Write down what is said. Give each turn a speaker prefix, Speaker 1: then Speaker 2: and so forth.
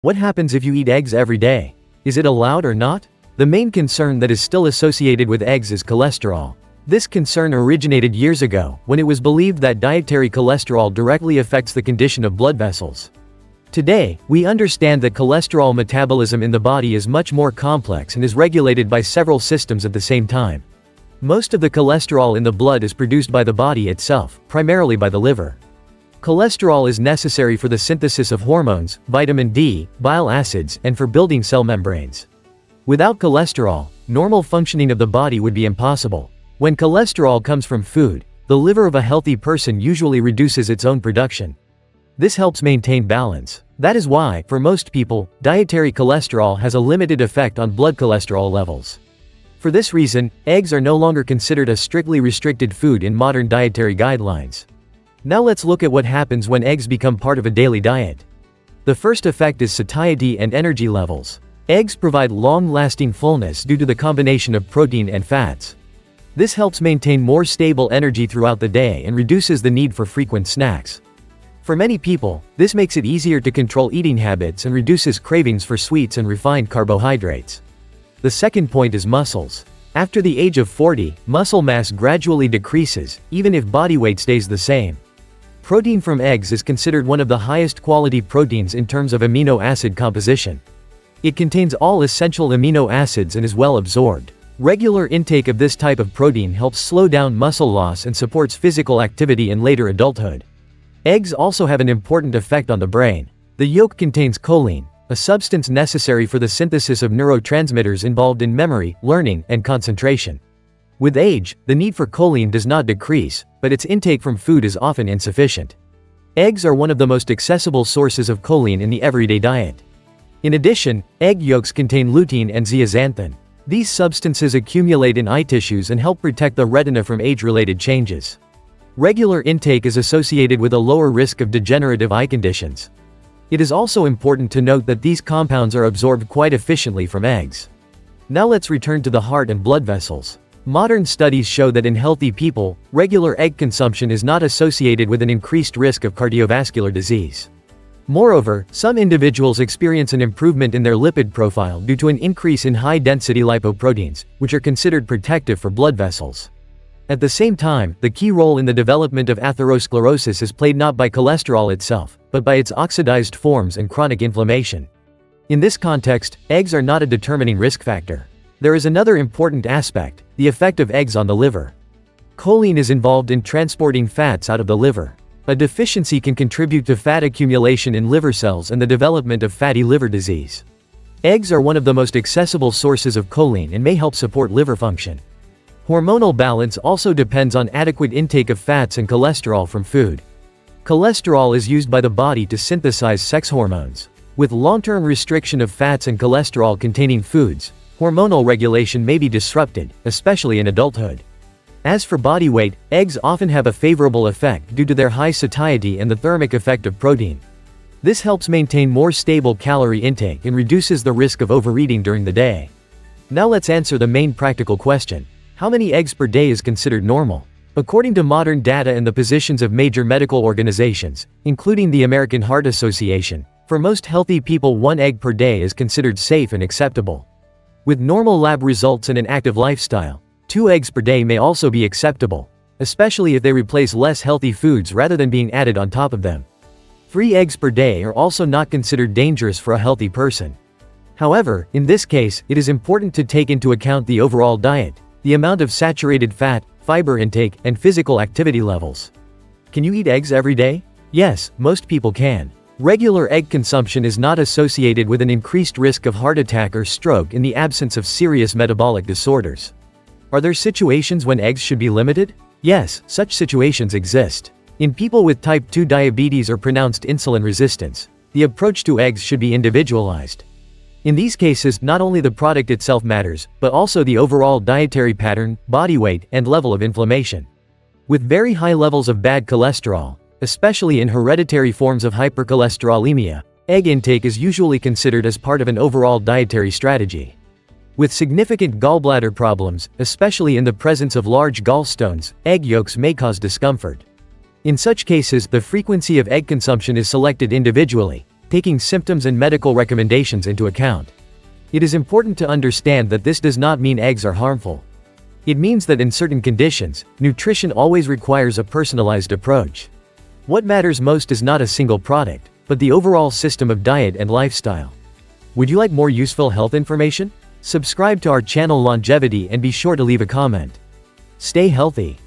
Speaker 1: What happens if you eat eggs every day? Is it allowed or not? The main concern that is still associated with eggs is cholesterol. This concern originated years ago, when it was believed that dietary cholesterol directly affects the condition of blood vessels. Today, we understand that cholesterol metabolism in the body is much more complex and is regulated by several systems at the same time. Most of the cholesterol in the blood is produced by the body itself, primarily by the liver. Cholesterol is necessary for the synthesis of hormones, vitamin D, bile acids, and for building cell membranes. Without cholesterol, normal functioning of the body would be impossible. When cholesterol comes from food, the liver of a healthy person usually reduces its own production. This helps maintain balance. That is why, for most people, dietary cholesterol has a limited effect on blood cholesterol levels. For this reason, eggs are no longer considered a strictly restricted food in modern dietary guidelines. Now let's look at what happens when eggs become part of a daily diet. The first effect is satiety and energy levels. Eggs provide long-lasting fullness due to the combination of protein and fats. This helps maintain more stable energy throughout the day and reduces the need for frequent snacks. For many people, this makes it easier to control eating habits and reduces cravings for sweets and refined carbohydrates. The second point is muscles. After the age of 40, muscle mass gradually decreases, even if body weight stays the same. Protein from eggs is considered one of the highest quality proteins in terms of amino acid composition. It contains all essential amino acids and is well absorbed. Regular intake of this type of protein helps slow down muscle loss and supports physical activity in later adulthood. Eggs also have an important effect on the brain. The yolk contains choline, a substance necessary for the synthesis of neurotransmitters involved in memory, learning, and concentration. With age, the need for choline does not decrease, but its intake from food is often insufficient. Eggs are one of the most accessible sources of choline in the everyday diet. In addition, egg yolks contain lutein and zeaxanthin. These substances accumulate in eye tissues and help protect the retina from age-related changes. Regular intake is associated with a lower risk of degenerative eye conditions. It is also important to note that these compounds are absorbed quite efficiently from eggs. Now let's return to the heart and blood vessels. Modern studies show that in healthy people, regular egg consumption is not associated with an increased risk of cardiovascular disease. Moreover, some individuals experience an improvement in their lipid profile due to an increase in high-density lipoproteins, which are considered protective for blood vessels. At the same time, the key role in the development of atherosclerosis is played not by cholesterol itself, but by its oxidized forms and chronic inflammation. In this context, eggs are not a determining risk factor. There is another important aspect, the effect of eggs on the liver. Choline is involved in transporting fats out of the liver. A deficiency can contribute to fat accumulation in liver cells and the development of fatty liver disease. Eggs are one of the most accessible sources of choline and may help support liver function. Hormonal balance also depends on adequate intake of fats and cholesterol from food. Cholesterol is used by the body to synthesize sex hormones. With long-term restriction of fats and cholesterol-containing foods, hormonal regulation may be disrupted, especially in adulthood. As for body weight, eggs often have a favorable effect due to their high satiety and the thermic effect of protein. This helps maintain more stable calorie intake and reduces the risk of overeating during the day. Now let's answer the main practical question. How many eggs per day is considered normal? According to modern data and the positions of major medical organizations, including the American Heart Association, for most healthy people 1 egg per day is considered safe and acceptable. With normal lab results and an active lifestyle, 2 eggs per day may also be acceptable, especially if they replace less healthy foods rather than being added on top of them. 3 eggs per day are also not considered dangerous for a healthy person. However, in this case, it is important to take into account the overall diet, the amount of saturated fat, fiber intake, and physical activity levels. Can you eat eggs every day? Yes, most people can. Regular egg consumption is not associated with an increased risk of heart attack or stroke in the absence of serious metabolic disorders. Are there situations when eggs should be limited? Yes, such situations exist. In people with type 2 diabetes or pronounced insulin resistance, the approach to eggs should be individualized. In these cases, not only the product itself matters, but also the overall dietary pattern, body weight, and level of inflammation. With very high levels of bad cholesterol, especially in hereditary forms of hypercholesterolemia, egg intake is usually considered as part of an overall dietary strategy. With significant gallbladder problems, especially in the presence of large gallstones, egg yolks may cause discomfort. In such cases, the frequency of egg consumption is selected individually, taking symptoms and medical recommendations into account. It is important to understand that this does not mean eggs are harmful. It means that in certain conditions, nutrition always requires a personalized approach. What matters most is not a single product, but the overall system of diet and lifestyle. Would you like more useful health information? Subscribe to our channel Longevity and be sure to leave a comment. Stay healthy.